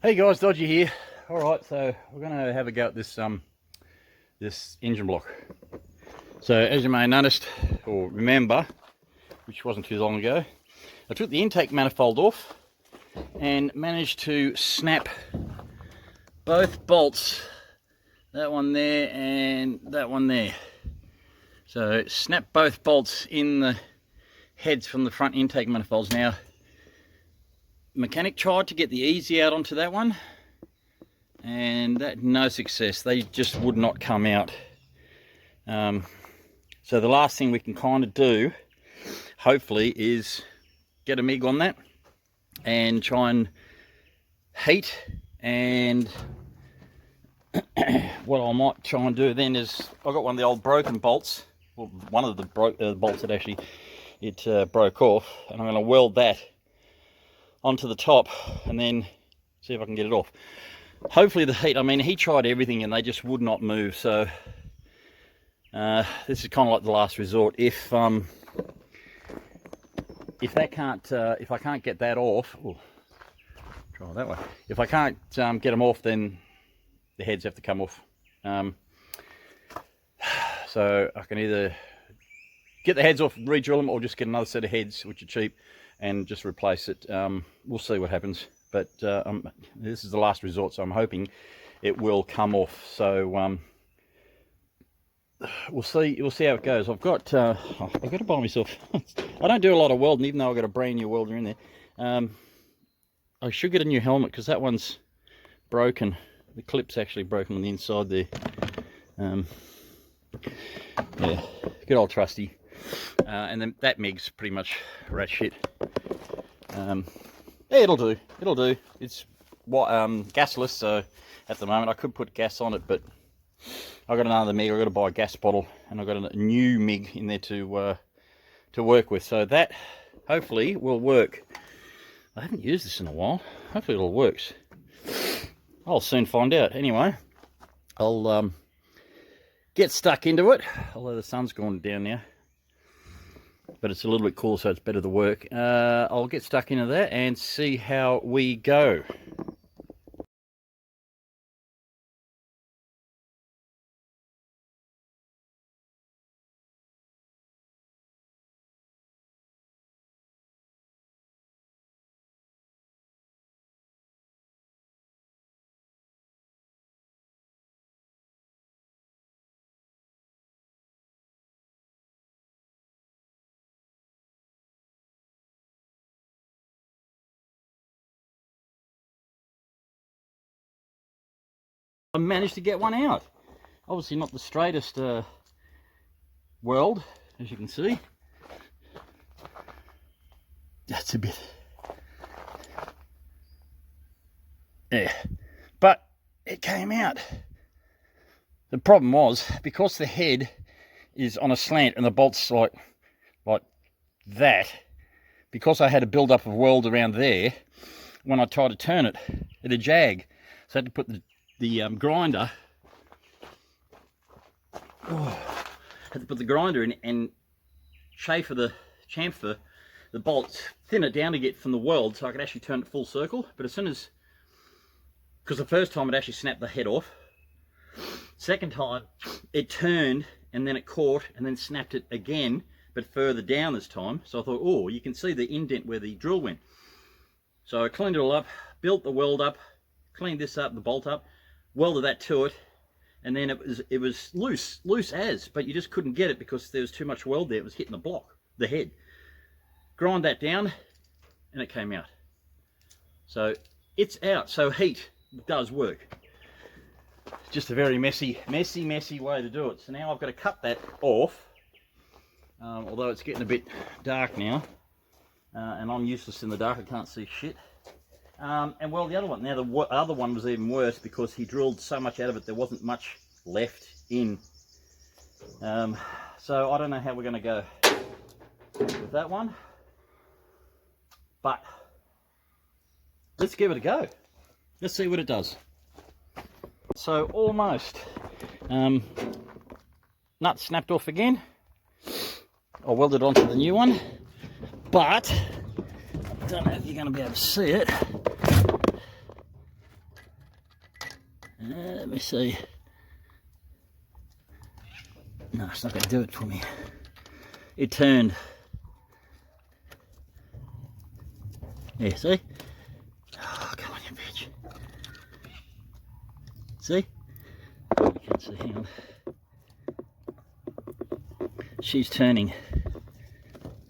Hey guys, Dodgy here. Alright, so we're going to have a go at this this engine block. So as you may have noticed, or remember, which wasn't too long ago, I took the intake manifold off and managed to snap both bolts, that one there and that one there. So snap both bolts in the heads from the front intake manifolds. Now, mechanic tried to get the easy out onto that one, and that no success. They just would not come out. So the last thing we can kind of do, hopefully, is get a MIG on that and try and heat. And what I might try and do then is, I've got one of the old broken bolts, well, one of the bolts that actually broke off, and I'm going to weld that onto the top and then see if I can get it off. Hopefully the heat, I mean, he tried everything and they just would not move. So this is kind of like the last resort. If I can't get that off, ooh, try that way. If I can't get them off, then the heads have to come off. So I can either get the heads off, re-drill them, or just get another set of heads, which are cheap, and just replace it. We'll see what happens, but this is the last resort, so I'm hoping it will come off. So we'll see how it goes. I've got to buy myself I don't do a lot of welding, even though I've got a brand new welder in there. I should get a new helmet because that one's broken. The clip's actually broken on the inside there. Yeah, good old trusty. And then that MIG's pretty much rat shit. Yeah, it'll do. It's gasless, so at the moment I could put gas on it, but I've got another MIG. I've got to buy a gas bottle, and I've got a new MIG in there to work with. So that hopefully will work. I haven't used this in a while. Hopefully it all works. I'll soon find out. Anyway, I'll get stuck into it. Although the sun's gone down now, but it's a little bit cool, so it's better to work. I'll get stuck into that and see how we go. I managed to get one out. Obviously not the straightest weld, as you can see. That's a bit, yeah, but it came out. The problem was, because the head is on a slant and the bolt's like that, because I had a build-up of weld around there, when I tried to turn it, it'd jag. So I had to put the grinder, had to put the grinder in and chamfer the bolts, thin it down to get from the weld so I could actually turn it full circle. But as soon as, because the first time it actually snapped the head off, second time it turned and then it caught and then snapped it again, but further down this time. So I thought, oh, you can see the indent where the drill went. So I cleaned it all up, built the weld up, cleaned this up, the bolt up, welded that to it, and then it was loose as, but you just couldn't get it because there was too much weld there. It was hitting the block, the head. Grind that down, and it came out. So it's out. So heat does work. Just a very messy way to do it. So now I've got to cut that off, although it's getting a bit dark now, and I'm useless in the dark. I can't see shit. And well, the other one, now the other one was even worse because he drilled so much out of it, there wasn't much left in. So I don't know how we're going to go with that one, but let's give it a go. Let's see what it does. So almost, nut snapped off again. I welded onto the new one, but I don't know if you're going to be able to see it. Let me see. No, it's not going to do it for me. It turned. Yeah, see? Oh, come on, you bitch. See? Oh, you can't see, hang on. She's turning.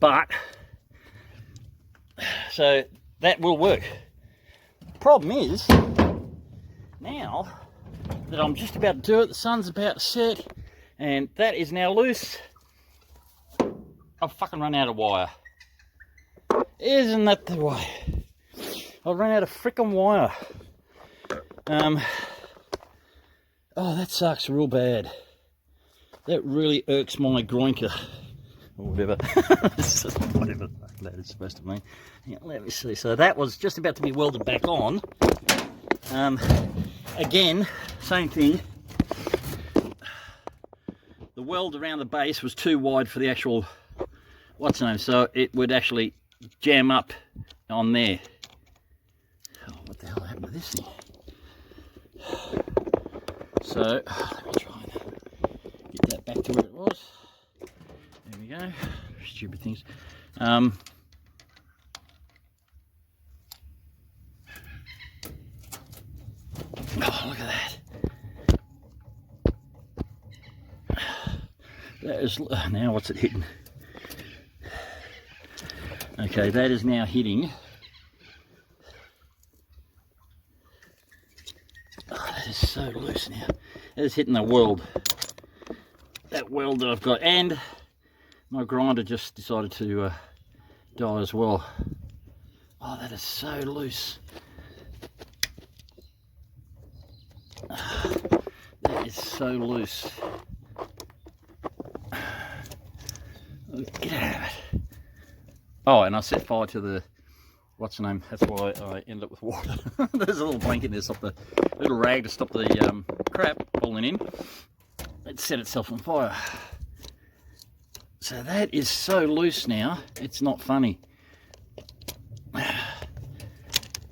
But, so that will work. Problem is, now that I'm just about to do it, the sun's about to set, and that is now loose. I've fucking run out of wire. Isn't that the way? I've run out of frickin' wire. Oh, that sucks real bad. That really irks my groinker. Or whatever. Whatever that is supposed to mean. Yeah, let me see. So that was just about to be welded back on. Again, same thing. The weld around the base was too wide for the actual what's the name, so it would actually jam up on there. Oh, what the hell happened to this thing? So let me try and get that back to where it was. There we go. Stupid things. Oh, look at that. That is, now what's it hitting? Okay, that is now hitting. Oh, that is so loose now. That is hitting the weld. That weld that I've got, and my grinder just decided to die as well. Oh, that is so loose. That is so loose. Get out of it. Oh, and I set fire to the, what's the name? That's why I ended up with water. There's a little blanket there, stop the little rag to stop the crap falling in. It set itself on fire. So that is so loose now, it's not funny.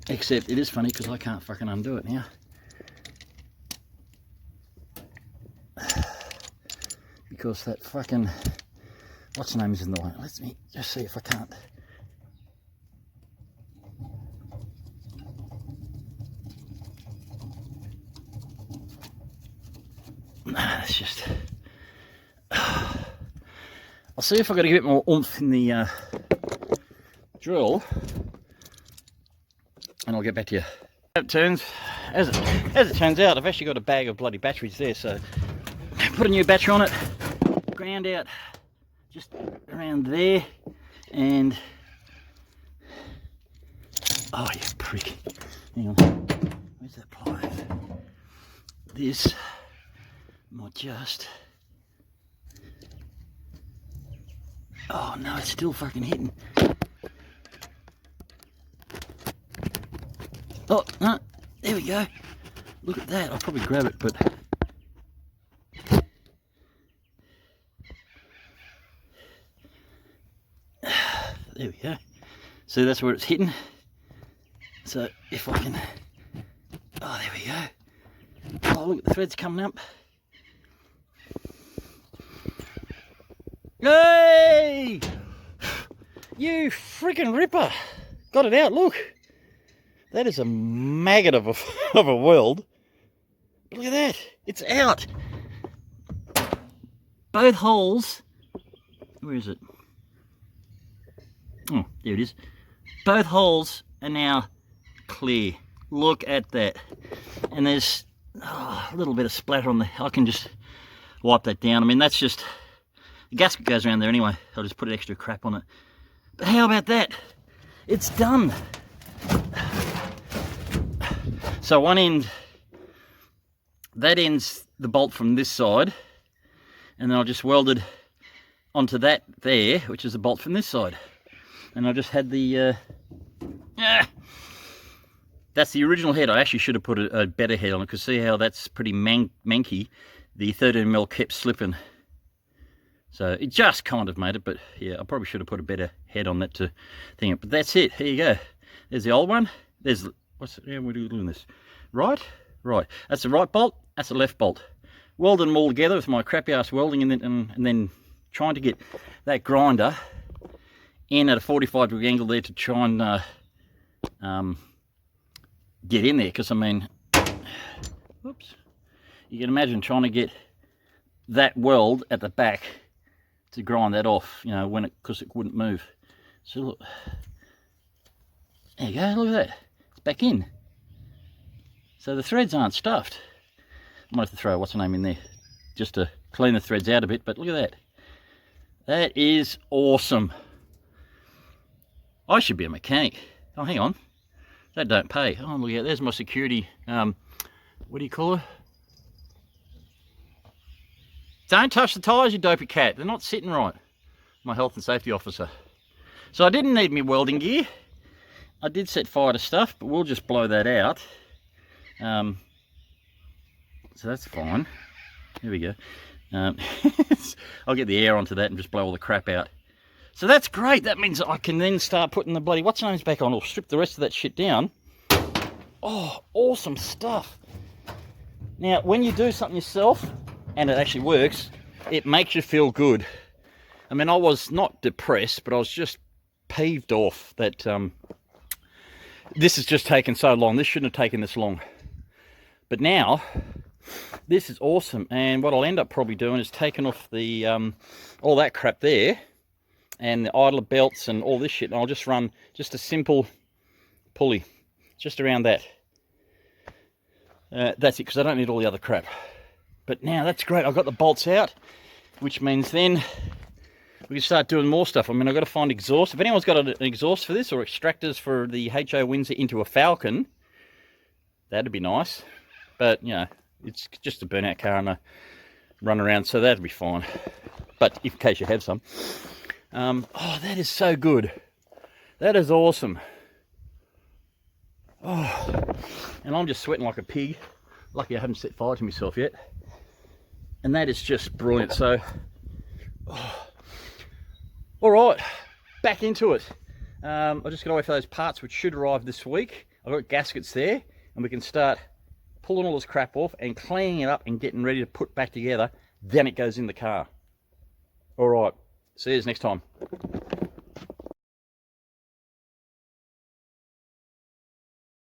Except it is funny because I can't fucking undo it now. Because that fucking, what's the name is in the way. Let me just see if I can't. It's just, I'll see if I've got to get a bit more oomph in the drill, and I'll get back to you. It turns, as it turns out, I've actually got a bag of bloody batteries there, so put a new battery on it, ground out just around there, and oh, you prick. Hang on, where's that pliers? This might just, oh no, it's still fucking hitting. Oh no, there we go. Look at that. I'll probably grab it, but there we go. See, that's where it's hitting. So if I can, oh, there we go. Oh, look at the threads coming up. Hey! You freaking ripper! Got it out, look! That is a maggot of a weld. Look at that! It's out! Both holes... Where is it? Oh, there it is. Both holes are now clear. Look at that. And there's a little bit of splatter on the... I can just wipe that down. I mean, that's just... The gasket goes around there anyway. I'll just put extra crap on it. But how about that? It's done. So one end, that end's the bolt from this side, and then I just welded onto that there, which is the bolt from this side. And I just had the, that's the original head. I actually should have put a better head on it, because see how that's pretty manky. The 13mm kept slipping. So it just kind of made it, but yeah, I probably should have put a better head on that to thing it. But that's it. Here you go. There's the old one. There's, what's it? Yeah, we're doing this right. Right, that's the right bolt, that's the left bolt. Welded them all together with my crappy ass welding, and then trying to get that grinder in at a 45-degree angle there to try and get in there, because I mean, whoops, you can imagine trying to get that weld at the back to grind that off, you know, because it wouldn't move. So look, there you go, look at that, it's back in. So the threads aren't stuffed. I might have to throw what's the name in there just to clean the threads out a bit, but look at that. That is awesome. I should be a mechanic. Oh, hang on, that don't pay. Oh, look at, there's my security, what do you call it? Don't touch the tyres, you dopey cat. They're not sitting right. My health and safety officer. So I didn't need my welding gear. I did set fire to stuff, but we'll just blow that out. So that's fine. Here we go. I'll get the air onto that and just blow all the crap out. So that's great. That means I can then start putting the bloody what's names back on, or strip the rest of that shit down. Oh, awesome stuff. Now, when you do something yourself and it actually works, it makes you feel good. I mean, I was not depressed, but I was just peeved off that this has just taken so long. This shouldn't have taken this long. But now, this is awesome. And what I'll end up probably doing is taking off the all that crap there, and the idler belts and all this shit, and I'll just run just a simple pulley just around that. That's it, because I don't need all the other crap. But now that's great. I've got the bolts out, which means then we can start doing more stuff. I mean, I've got to find exhaust. If anyone's got an exhaust for this, or extractors for the HO Windsor into a Falcon, that'd be nice. But, you know, it's just a burnout car and a run around, so that'd be fine. But in case you have some. Oh, that is so good. That is awesome. Oh, and I'm just sweating like a pig. Lucky I haven't set fire to myself yet. And that is just brilliant. So, oh. All right, back into it. I just got to wait for those parts, which should arrive this week. I've got gaskets there, and we can start pulling all this crap off and cleaning it up and getting ready to put back together. Then it goes in the car. All right, see you next time.